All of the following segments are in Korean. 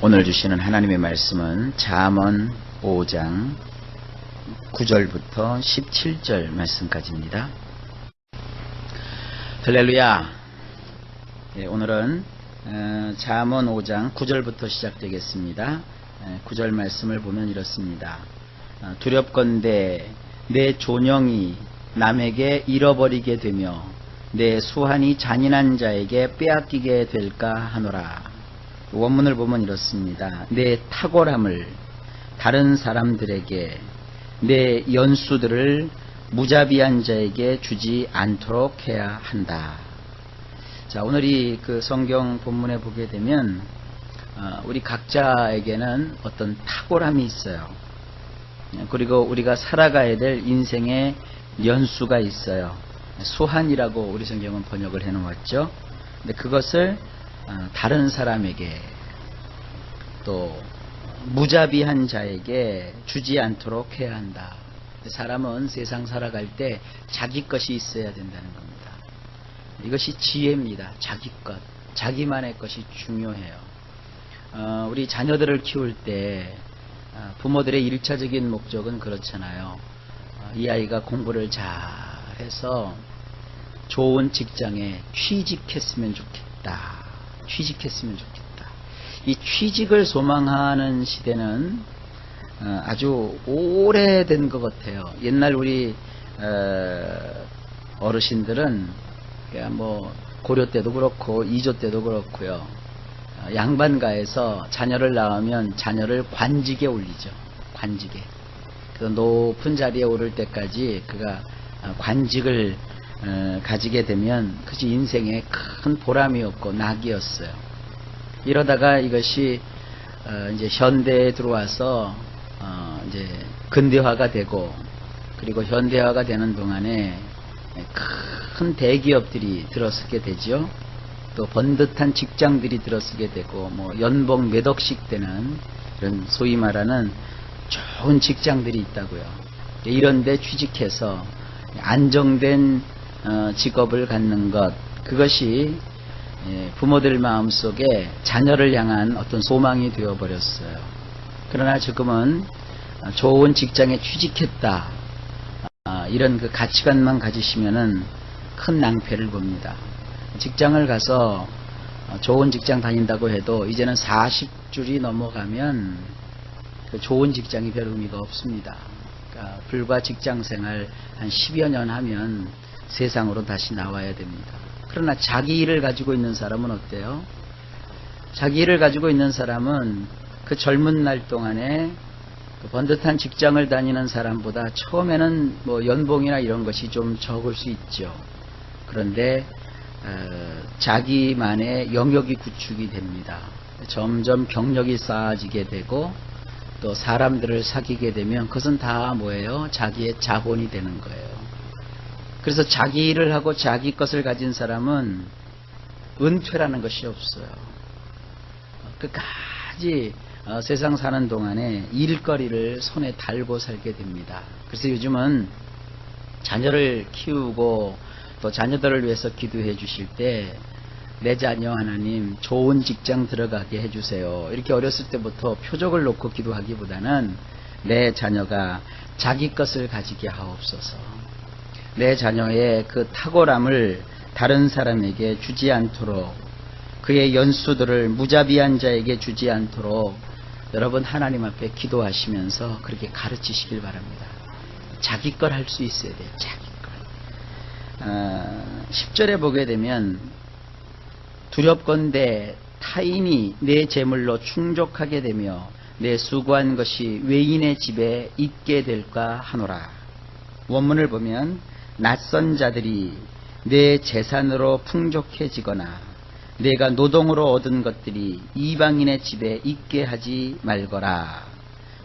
오늘 주시는 하나님의 말씀은 잠언 5장 9절부터 17절 말씀까지입니다. 할렐루야. 오늘은 잠언 5장 9절부터 시작되겠습니다. 9절 말씀을 보면 이렇습니다. 두렵건대 내 존영이 남에게 잃어버리게 되며 내 수한이 잔인한 자에게 빼앗기게 될까 하노라. 원문을 보면 이렇습니다. 내 탁월함을 다른 사람들에게, 내 연수들을 무자비한 자에게 주지 않도록 해야 한다. 자, 오늘 이 성경 본문에 보게 되면 우리 각자에게는 어떤 탁월함이 있어요. 그리고 우리가 살아가야 될 인생의 연수가 있어요. 수한이라고 우리 성경은 번역을 해 놓았죠. 근데 그것을 다른 사람에게, 또 무자비한 자에게 주지 않도록 해야 한다. 사람은 세상 살아갈 때 자기 것이 있어야 된다는 겁니다. 이것이 지혜입니다. 자기 것, 자기만의 것이 중요해요. 우리 자녀들을 키울 때 부모들의 일차적인 목적은 그렇잖아요. 이 아이가 공부를 잘해서 좋은 직장에 취직했으면 좋겠다. 이 취직을 소망하는 시대는 아주 오래된 것 같아요. 옛날 우리 어르신들은 뭐 고려 때도 그렇고 이조 때도 그렇고요. 양반가에서 자녀를 낳으면 자녀를 관직에 올리죠. 관직에. 그래서 높은 자리에 오를 때까지 그가 관직을 가지게 되면 그것이 인생의 큰 보람이었고 낙이었어요. 이러다가 이것이 이제 현대에 들어와서 이제 근대화가 되고, 그리고 현대화가 되는 동안에 큰 대기업들이 들어서게 되죠. 또 번듯한 직장들이 들어서게 되고, 뭐 연봉 몇 억씩 되는 이런 소위 말하는 좋은 직장들이 있다고요. 이런 데 취직해서 안정된 직업을 갖는 것, 그것이 부모들 마음속에 자녀를 향한 어떤 소망이 되어버렸어요. 그러나 지금은 좋은 직장에 취직했다, 이런 그 가치관만 가지시면은 큰 낭패를 봅니다. 직장을 가서 좋은 직장 다닌다고 해도 이제는 40줄이 넘어가면 그 좋은 직장이 별 의미가 없습니다. 그러니까 불과 직장생활 한 10여 년 하면 세상으로 다시 나와야 됩니다. 그러나 자기 일을 가지고 있는 사람은 어때요? 자기 일을 가지고 있는 사람은 그 젊은 날 동안에 그 번듯한 직장을 다니는 사람보다 처음에는 뭐 연봉이나 이런 것이 좀 적을 수 있죠. 그런데 자기만의 영역이 구축이 됩니다. 점점 경력이 쌓아지게 되고, 또 사람들을 사귀게 되면 그것은 다 뭐예요? 자기의 자본이 되는 거예요. 그래서 자기 일을 하고 자기 것을 가진 사람은 은퇴라는 것이 없어요. 끝까지 세상 사는 동안에 일거리를 손에 달고 살게 됩니다. 그래서 요즘은 자녀를 키우고 또 자녀들을 위해서 기도해 주실 때, 내 자녀 하나님 좋은 직장 들어가게 해주세요, 이렇게 어렸을 때부터 표적을 놓고 기도하기보다는 내 자녀가 자기 것을 가지게 하옵소서, 내 자녀의 그 탁월함을 다른 사람에게 주지 않도록, 그의 연수들을 무자비한 자에게 주지 않도록 여러분 하나님 앞에 기도하시면서 그렇게 가르치시길 바랍니다. 자기 걸 할 수 있어야 돼요. 자기 걸. 10절에 보게 되면 두렵건대 타인이 내 재물로 충족하게 되며 내 수고한 것이 외인의 집에 있게 될까 하노라. 원문을 보면 낯선 자들이 내 재산으로 풍족해지거나 내가 노동으로 얻은 것들이 이방인의 집에 있게 하지 말거라.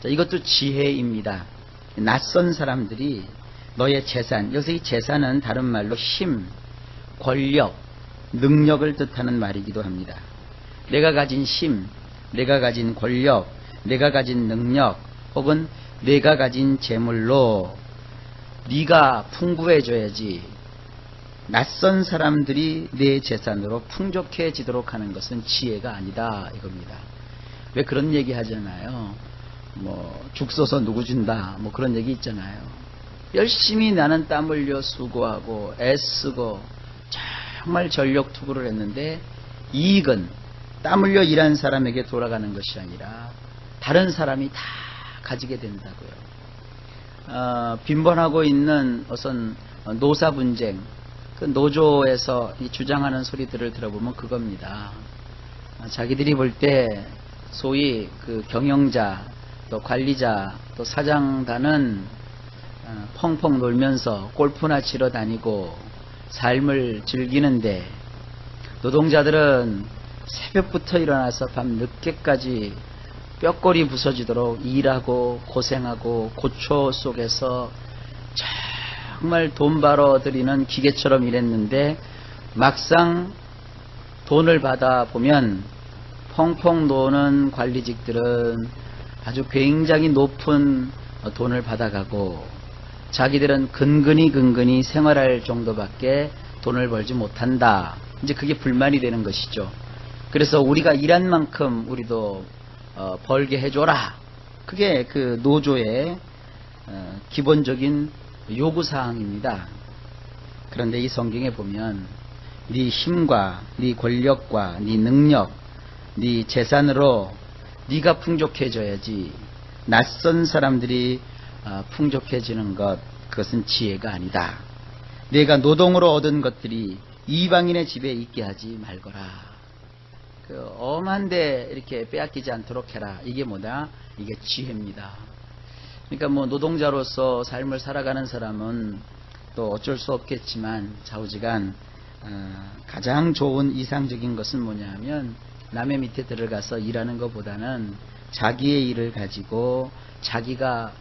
자, 이것도 지혜입니다. 낯선 사람들이 너의 재산, 여기서 이 재산은 다른 말로 힘, 권력, 능력을 뜻하는 말이기도 합니다. 내가 가진 힘, 내가 가진 권력, 내가 가진 능력, 혹은 내가 가진 재물로 네가 풍부해져야지. 낯선 사람들이 내 재산으로 풍족해지도록 하는 것은 지혜가 아니다, 이겁니다. 왜 그런 얘기 하잖아요. 뭐 죽 써서 누구 준다 뭐 그런 얘기 있잖아요. 열심히 나는 땀 흘려 수고하고 애쓰고 정말 전력 투구를 했는데 이익은 땀 흘려 일한 사람에게 돌아가는 것이 아니라 다른 사람이 다 가지게 된다고요. 빈번하고 있는 어떤 노사 분쟁, 그 노조에서 이 주장하는 소리들을 들어보면 그겁니다. 자기들이 볼 때 소위 그 경영자 또 관리자 또 사장단은 펑펑 놀면서 골프나 치러 다니고 삶을 즐기는데 노동자들은 새벽부터 일어나서 밤 늦게까지 뼈골이 부서지도록 일하고 고생하고 고초 속에서 정말 돈 벌어들이는 기계처럼 일했는데 막상 돈을 받아 보면 펑펑 노는 관리직들은 아주 굉장히 높은 돈을 받아가고 자기들은 근근히 생활할 정도밖에 돈을 벌지 못한다. 이제 그게 불만이 되는 것이죠. 그래서 우리가 일한 만큼 우리도 벌게 해줘라. 그게 그 노조의 기본적인 요구사항입니다. 그런데 이 성경에 보면 네 힘과 네 권력과 네 능력, 네 재산으로 네가 풍족해져야지 낯선 사람들이 풍족해지는 것, 그것은 지혜가 아니다. 내가 노동으로 얻은 것들이 이방인의 집에 있게 하지 말거라. 그 엄한데 이렇게 빼앗기지 않도록 해라. 이게 뭐다? 이게 지혜입니다. 그러니까 뭐 노동자로서 삶을 살아가는 사람은 또 어쩔 수 없겠지만 좌우지간 가장 좋은 이상적인 것은 뭐냐 하면 남의 밑에 들어가서 일하는 것보다는 자기의 일을 가지고 자기가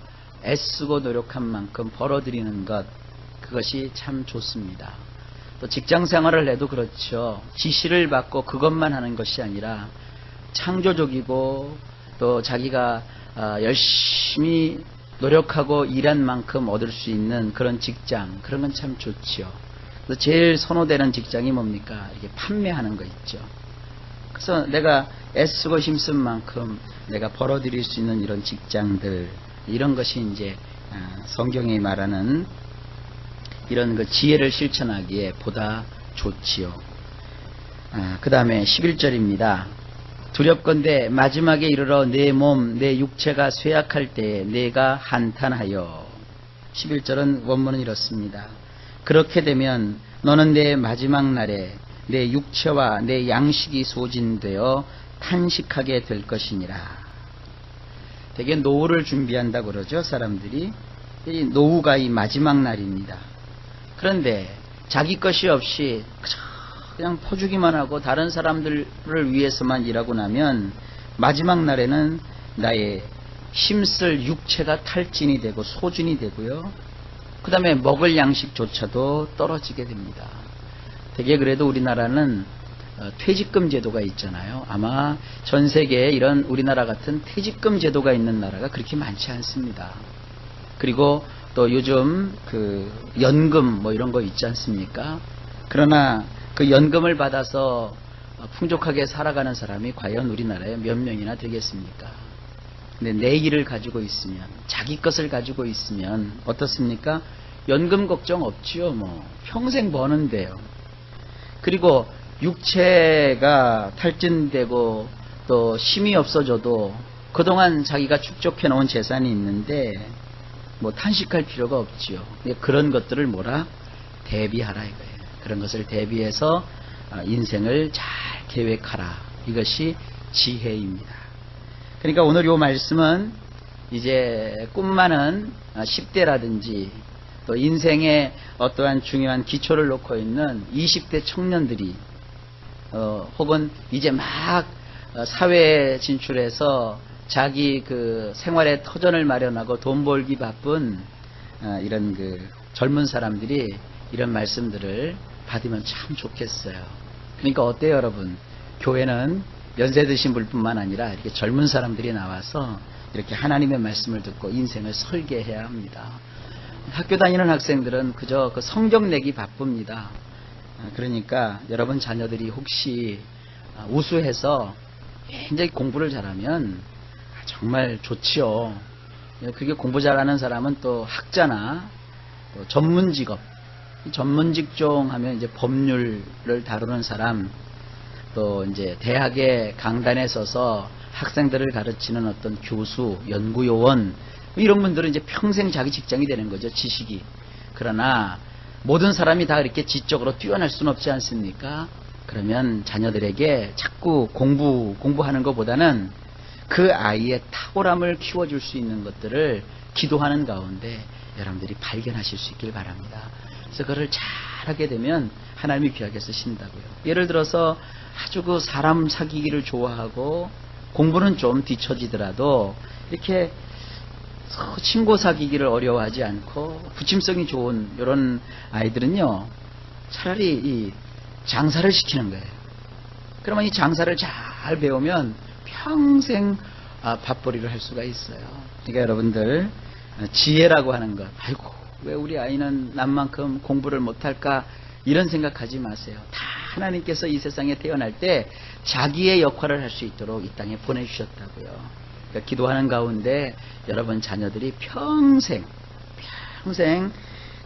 애쓰고 노력한 만큼 벌어들이는 것, 그것이 참 좋습니다. 또 직장 생활을 해도 그렇죠. 지시를 받고 그것만 하는 것이 아니라 창조적이고 또 자기가 열심히 노력하고 일한 만큼 얻을 수 있는 그런 직장, 그런 건 참 좋지요. 그래서 제일 선호되는 직장이 뭡니까? 이게 판매하는 거 있죠. 그래서 내가 애쓰고 힘쓴 만큼 내가 벌어들일 수 있는 이런 직장들, 이런 것이 이제 성경이 말하는 이런 그 지혜를 실천하기에 보다 좋지요. 그 다음에 11절입니다. 두렵건대 마지막에 이르러 내 몸, 내 육체가 쇠약할 때에 내가 한탄하여. 11절은 원문은 이렇습니다. 그렇게 되면 너는 내 마지막 날에 내 육체와 내 양식이 소진되어 탄식하게 될 것이니라. 되게 노후를 준비한다고 그러죠, 사람들이. 이 노후가 이 마지막 날입니다. 그런데 자기 것이 없이 그냥 퍼주기만 하고 다른 사람들을 위해서만 일하고 나면 마지막 날에는 나의 힘쓸 육체가 탈진이 되고 소진이 되고요. 그 다음에 먹을 양식조차도 떨어지게 됩니다. 되게 그래도 우리나라는 퇴직금 제도가 있잖아요. 아마 전 세계에 이런 우리나라 같은 퇴직금 제도가 있는 나라가 그렇게 많지 않습니다. 그리고 또 요즘 그 연금 뭐 이런 거 있지 않습니까? 그러나 그 연금을 받아서 풍족하게 살아가는 사람이 과연 우리나라에 몇 명이나 되겠습니까? 근데 내 일을 가지고 있으면, 자기 것을 가지고 있으면 어떻습니까? 연금 걱정 없지요. 뭐 평생 버는데요. 그리고 육체가 탈진되고 또 힘이 없어져도 그동안 자기가 축적해 놓은 재산이 있는데 뭐 탄식할 필요가 없지요. 그런 것들을 뭐라? 대비하라 이거예요. 그런 것을 대비해서 인생을 잘 계획하라. 이것이 지혜입니다. 그러니까 오늘 이 말씀은 이제 꿈 많은 10대라든지 또 인생의 어떠한 중요한 기초를 놓고 있는 20대 청년들이 혹은 이제 막 사회에 진출해서 자기 그 생활의 터전을 마련하고 돈 벌기 바쁜 이런 그 젊은 사람들이 이런 말씀들을 받으면 참 좋겠어요. 그러니까 어때요, 여러분? 교회는 연세 드신 분뿐만 아니라 이렇게 젊은 사람들이 나와서 이렇게 하나님의 말씀을 듣고 인생을 설계해야 합니다. 학교 다니는 학생들은 그저 그 성적 내기 바쁩니다. 그러니까 여러분 자녀들이 혹시 우수해서 굉장히 공부를 잘하면 정말 좋지요. 그게 공부 잘하는 사람은 또 학자나 또 전문 직업, 전문 직종 하면 이제 법률을 다루는 사람, 또 이제 대학의 강단에 서서 학생들을 가르치는 어떤 교수, 연구요원, 이런 분들은 이제 평생 자기 직장이 되는 거죠, 지식이. 그러나 모든 사람이 다 이렇게 지적으로 뛰어날 수는 없지 않습니까? 그러면 자녀들에게 자꾸 공부하는 것보다는 그 아이의 탁월함을 키워줄 수 있는 것들을 기도하는 가운데 여러분들이 발견하실 수 있길 바랍니다. 그래서 그걸 잘하게 되면 하나님이 귀하게 쓰신다고요. 예를 들어서 아주 그 사람 사귀기를 좋아하고 공부는 좀 뒤처지더라도 이렇게 친구 사귀기를 어려워하지 않고 부침성이 좋은 이런 아이들은요, 차라리 이 장사를 시키는 거예요. 그러면 이 장사를 잘 배우면 평생 밥벌이를 할 수가 있어요. 그러니까 여러분들 지혜라고 하는 것, 아이고 왜 우리 아이는 남만큼 공부를 못할까, 이런 생각하지 마세요. 다 하나님께서 이 세상에 태어날 때 자기의 역할을 할 수 있도록 이 땅에 보내주셨다고요. 그러니까 기도하는 가운데 여러분 자녀들이 평생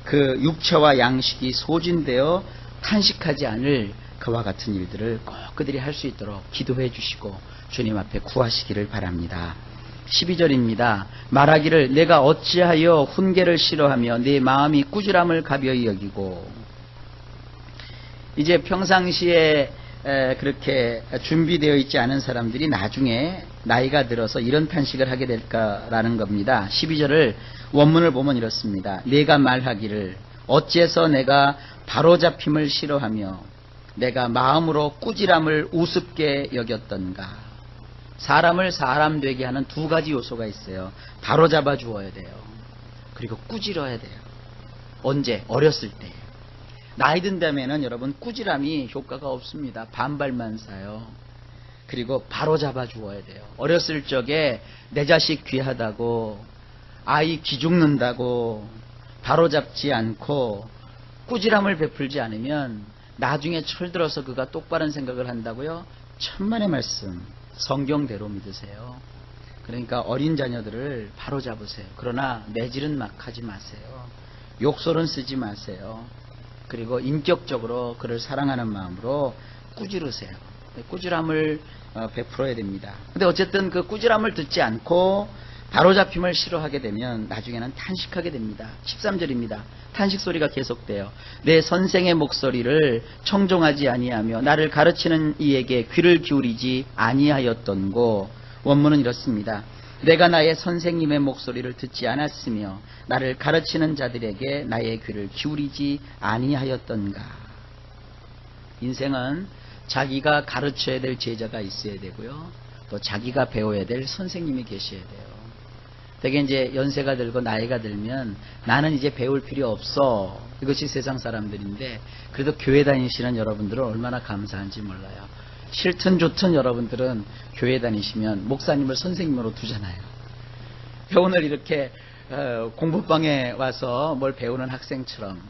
그 육체와 양식이 소진되어 탄식하지 않을 그와 같은 일들을 꼭 그들이 할 수 있도록 기도해 주시고 주님 앞에 구하시기를 바랍니다. 12절입니다. 말하기를 내가 어찌하여 훈계를 싫어하며 내 마음이 꾸지람을 가벼이 여기고. 이제 평상시에 그렇게 준비되어 있지 않은 사람들이 나중에 나이가 들어서 이런 탄식을 하게 될까라는 겁니다. 12절을 원문을 보면 이렇습니다. 내가 말하기를 어째서 내가 바로잡힘을 싫어하며 내가 마음으로 꾸지람을 우습게 여겼던가. 사람을 사람 되게 하는 두 가지 요소가 있어요. 바로잡아 주어야 돼요. 그리고 꾸지러야 돼요. 언제? 어렸을 때. 나이 든다면은 여러분 꾸지람이 효과가 없습니다. 반발만 사요. 그리고 바로잡아 주어야 돼요. 어렸을 적에 내 자식 귀하다고, 아이 기죽는다고 바로잡지 않고 꾸지람을 베풀지 않으면 나중에 철들어서 그가 똑바른 생각을 한다고요? 천만의 말씀, 성경대로 믿으세요. 그러니까 어린 자녀들을 바로잡으세요. 그러나 매질은 막 하지 마세요. 욕설은 쓰지 마세요. 그리고 인격적으로 그를 사랑하는 마음으로 꾸지르세요. 꾸지람을 베풀어야 됩니다. 근데 어쨌든 그 꾸지람을 듣지 않고 바로잡힘을 싫어하게 되면 나중에는 탄식하게 됩니다. 13절입니다. 탄식 소리가 계속돼요. 내 선생의 목소리를 청종하지 아니하며 나를 가르치는 이에게 귀를 기울이지 아니하였던고. 원문은 이렇습니다. 내가 나의 선생님의 목소리를 듣지 않았으며 나를 가르치는 자들에게 나의 귀를 기울이지 아니하였던가. 인생은 자기가 가르쳐야 될 제자가 있어야 되고요, 또 자기가 배워야 될 선생님이 계셔야 돼요. 되게 이제 연세가 들고 나이가 들면 나는 이제 배울 필요 없어, 이것이 세상 사람들인데, 그래도 교회 다니시는 여러분들은 얼마나 감사한지 몰라요. 싫든 좋든 여러분들은 교회 다니시면 목사님을 선생님으로 두잖아요. 오늘 이렇게 공부방에 와서 뭘 배우는 학생처럼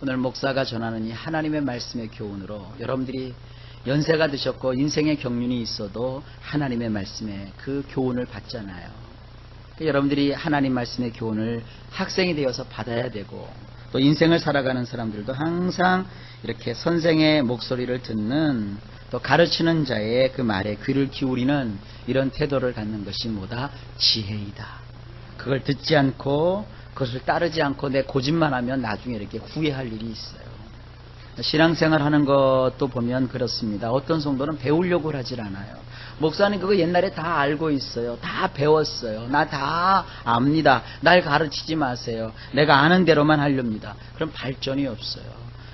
오늘 목사가 전하는 이 하나님의 말씀의 교훈으로 여러분들이 연세가 드셨고 인생의 경륜이 있어도 하나님의 말씀의 그 교훈을 받잖아요. 여러분들이 하나님 말씀의 교훈을 학생이 되어서 받아야 되고, 또 인생을 살아가는 사람들도 항상 이렇게 선생의 목소리를 듣는, 또 가르치는 자의 그 말에 귀를 기울이는 이런 태도를 갖는 것이 뭐다? 지혜이다. 그걸 듣지 않고 그것을 따르지 않고 내 고집만 하면 나중에 이렇게 후회할 일이 있어요. 신앙생활 하는 것도 보면 그렇습니다. 어떤 성도는 배우려고 하질 않아요. 목사님 그거 옛날에 다 알고 있어요. 다 배웠어요. 나 다 압니다. 날 가르치지 마세요. 내가 아는 대로만 하렵니다. 그럼 발전이 없어요.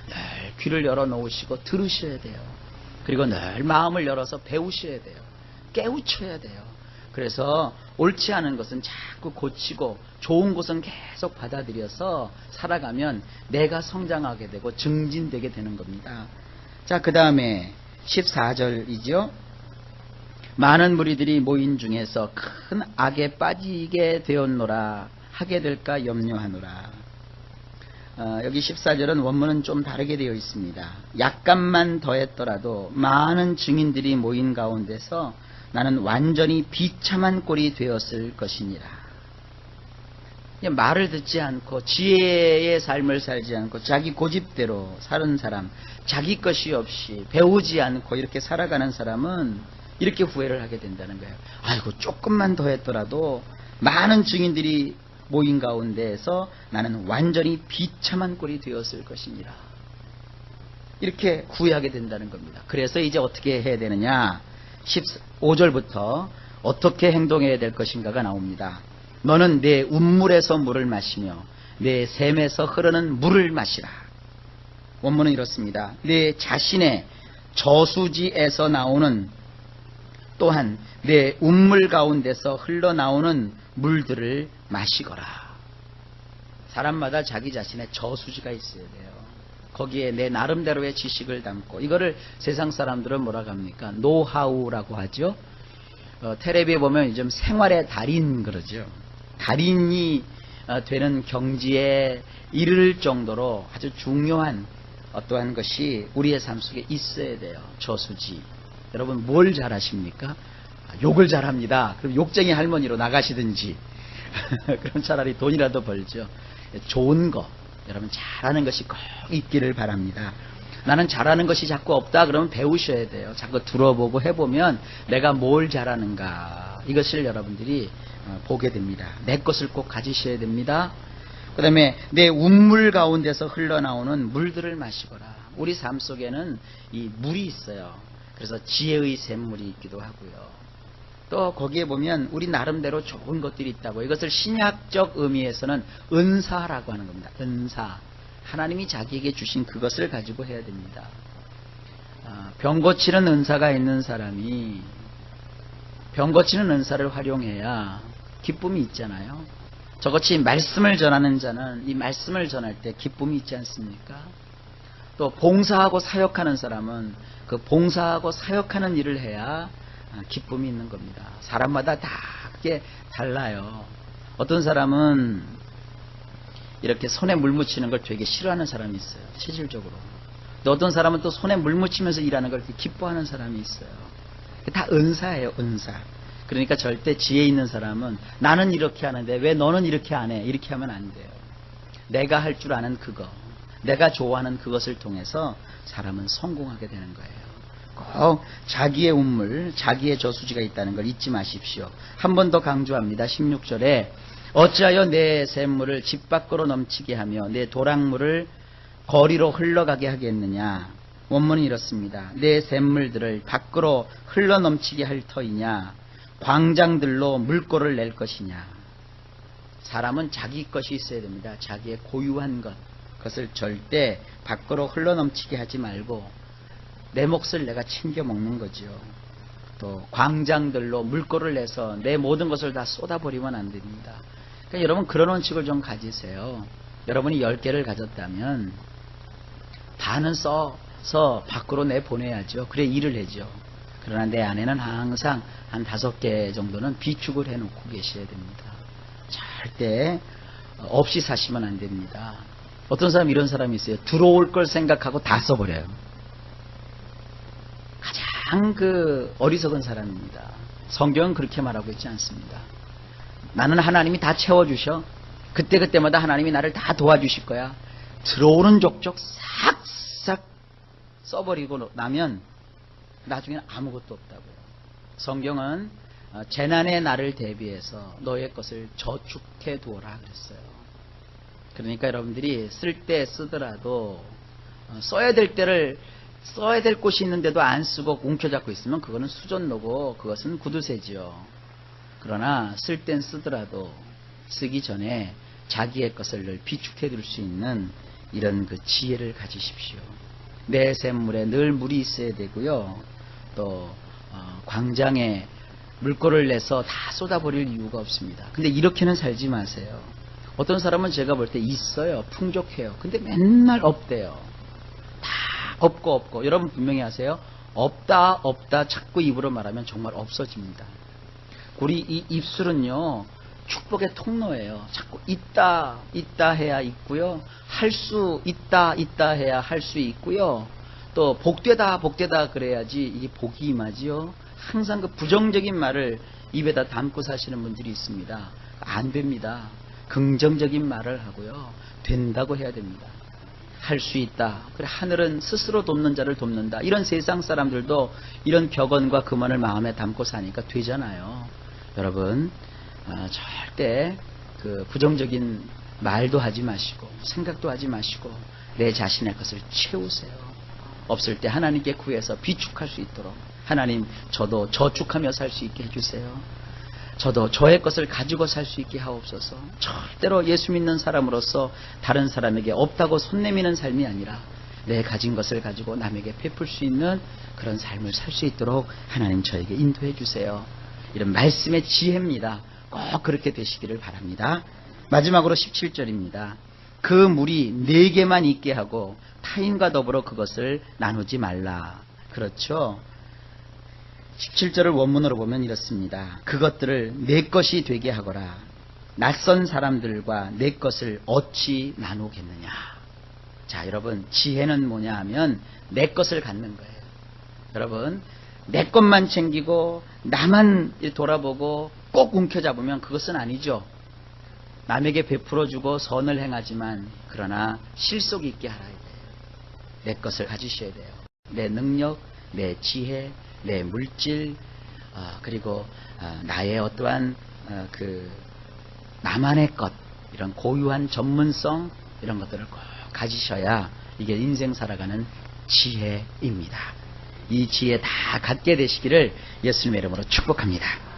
늘 귀를 열어놓으시고 들으셔야 돼요. 그리고 늘 마음을 열어서 배우셔야 돼요. 깨우쳐야 돼요. 그래서 옳지 않은 것은 자꾸 고치고 좋은 것은 계속 받아들여서 살아가면 내가 성장하게 되고 증진되게 되는 겁니다. 자, 그 다음에 14절이죠. 많은 무리들이 모인 중에서 큰 악에 빠지게 되었노라. 하게 될까 염려하노라. 여기 14절은 원문은 좀 다르게 되어 있습니다. 약간만 더했더라도 많은 증인들이 모인 가운데서 나는 완전히 비참한 꼴이 되었을 것이니라. 말을 듣지 않고 지혜의 삶을 살지 않고 자기 고집대로 사는 사람, 자기 것이 없이 배우지 않고 이렇게 살아가는 사람은 이렇게 후회를 하게 된다는 거예요. 아이고, 조금만 더 했더라도 많은 증인들이 모인 가운데에서 나는 완전히 비참한 꼴이 되었을 것이니라. 이렇게 후회하게 된다는 겁니다. 그래서 이제 어떻게 해야 되느냐? 15절부터 어떻게 행동해야 될 것인가가 나옵니다. 너는 내 운물에서 물을 마시며 내 샘에서 흐르는 물을 마시라. 원문은 이렇습니다. 내 자신의 저수지에서 나오는, 또한 내 운물 가운데서 흘러나오는 물들을 마시거라. 사람마다 자기 자신의 저수지가 있어야 돼요. 거기에 내 나름대로의 지식을 담고, 이거를 세상 사람들은 뭐라고 합니까? 노하우라고 하죠. 텔레비에 보면 요즘 생활의 달인 그러죠. 달인이 되는 경지에 이를 정도로 아주 중요한 어떠한 것이 우리의 삶 속에 있어야 돼요. 저수지. 여러분 뭘 잘하십니까? 욕을 잘합니다. 그럼 욕쟁이 할머니로 나가시든지 그럼 차라리 돈이라도 벌죠. 좋은 거 여러분 잘하는 것이 꼭 있기를 바랍니다. 나는 잘하는 것이 자꾸 없다 그러면 배우셔야 돼요. 자꾸 들어보고 해보면 내가 뭘 잘하는가, 이것을 여러분들이 보게 됩니다. 내 것을 꼭 가지셔야 됩니다. 그 다음에 내 운물 가운데서 흘러나오는 물들을 마시거라. 우리 삶 속에는 이 물이 있어요. 그래서 지혜의 샘물이 있기도 하고요. 또 거기에 보면 우리 나름대로 좋은 것들이 있다고. 이것을 신약적 의미에서는 은사라고 하는 겁니다. 은사. 하나님이 자기에게 주신 그것을 가지고 해야 됩니다. 병 고치는 은사가 있는 사람이 병 고치는 은사를 활용해야 기쁨이 있잖아요. 저같이 말씀을 전하는 자는 이 말씀을 전할 때 기쁨이 있지 않습니까? 또 봉사하고 사역하는 사람은 그 봉사하고 사역하는 일을 해야 기쁨이 있는 겁니다. 사람마다 다 그게 달라요. 어떤 사람은 이렇게 손에 물 묻히는 걸 되게 싫어하는 사람이 있어요. 체질적으로. 또 어떤 사람은 또 손에 물 묻히면서 일하는 걸 기뻐하는 사람이 있어요. 다 은사예요. 은사. 그러니까 절대 지혜 있는 사람은 나는 이렇게 하는데 왜 너는 이렇게 안 해? 이렇게 하면 안 돼요. 내가 할 줄 아는 그거, 내가 좋아하는 그것을 통해서 사람은 성공하게 되는 거예요. 꼭 자기의 운물, 자기의 저수지가 있다는 걸 잊지 마십시오. 한 번 더 강조합니다. 16절에 어찌하여 내 샘물을 집 밖으로 넘치게 하며 내 도랑물을 거리로 흘러가게 하겠느냐. 원문은 이렇습니다. 내 샘물들을 밖으로 흘러넘치게 할 터이냐, 광장들로 물꼬를 낼 것이냐. 사람은 자기 것이 있어야 됩니다. 자기의 고유한 것, 그것을 절대 밖으로 흘러넘치게 하지 말고 내 몫을 내가 챙겨 먹는 거죠. 또 광장들로 물꼬를 내서 내 모든 것을 다 쏟아버리면 안 됩니다. 그러니까 여러분 그런 원칙을 좀 가지세요. 여러분이 10개를 가졌다면 반은 써서 밖으로 내보내야죠. 그래 일을 해죠. 그러나 내 안에는 항상 한 5개 정도는 비축을 해놓고 계셔야 됩니다. 절대 없이 사시면 안 됩니다. 어떤 사람 이런 사람이 있어요. 들어올 걸 생각하고 다 써버려요. 가장 어리석은 사람입니다. 성경은 그렇게 말하고 있지 않습니다. 나는 하나님이 다 채워주셔. 그때그때마다 하나님이 나를 다 도와주실 거야. 들어오는 족족 싹싹 써버리고 나면 나중에는 아무것도 없다고요. 성경은 재난의 날을 대비해서 너의 것을 저축해 두어라 그랬어요. 그러니까 여러분들이 쓸 때 쓰더라도 써야 될 때를 써야 될 곳이 있는데도 안 쓰고 움켜잡고 있으면 그거는 수전노고 그것은 구두쇠지요. 그러나 쓸 땐 쓰더라도 쓰기 전에 자기의 것을 늘 비축해 둘 수 있는 이런 지혜를 가지십시오. 내 샘물에 늘 물이 있어야 되고요. 또 광장에 물꼬를 내서 다 쏟아버릴 이유가 없습니다. 근데 이렇게는 살지 마세요. 어떤 사람은 제가 볼 때 있어요. 풍족해요. 근데 맨날 없대요. 다 없고. 여러분 분명히 아세요. 없다 자꾸 입으로 말하면 정말 없어집니다. 우리 이 입술은요, 축복의 통로예요. 자꾸 있다 해야 있고요. 할 수 있다 해야 할 수 있고요. 또 복되다 그래야지 이게 복이 임하지요. 항상 그 부정적인 말을 입에다 담고 사시는 분들이 있습니다. 안 됩니다. 긍정적인 말을 하고요. 된다고 해야 됩니다. 할 수 있다. 그래, 하늘은 스스로 돕는 자를 돕는다. 이런 세상 사람들도 이런 격언과 금언을 마음에 담고 사니까 되잖아요. 여러분, 절대 그 부정적인 말도 하지 마시고 생각도 하지 마시고 내 자신의 것을 채우세요. 없을 때 하나님께 구해서 비축할 수 있도록 하나님, 저도 저축하며 살 수 있게 해주세요. 저도 저의 것을 가지고 살 수 있게 하옵소서. 절대로 예수 믿는 사람으로서 다른 사람에게 없다고 손 내미는 삶이 아니라 내 가진 것을 가지고 남에게 베풀 수 있는 그런 삶을 살 수 있도록 하나님 저에게 인도해 주세요. 이런 말씀의 지혜입니다. 꼭 그렇게 되시기를 바랍니다. 마지막으로 17절입니다. 그 물이 내게만 있게 하고 타인과 더불어 그것을 나누지 말라. 그렇죠? 17절을 원문으로 보면 이렇습니다. 그것들을 내 것이 되게 하거라. 낯선 사람들과 내 것을 어찌 나누겠느냐. 자, 여러분, 지혜는 뭐냐 하면 내 것을 갖는 거예요. 여러분, 내 것만 챙기고 나만 돌아보고 꼭 움켜잡으면 그것은 아니죠. 남에게 베풀어주고 선을 행하지만 그러나 실속 있게 알아야 돼요. 내 것을 가지셔야 돼요. 내 능력, 내 지혜, 내 물질, 그리고 나의 어떠한 그 나만의 것, 이런 고유한 전문성, 이런 것들을 꼭 가지셔야 이게 인생 살아가는 지혜입니다. 이 지혜 다 갖게 되시기를 예수님의 이름으로 축복합니다.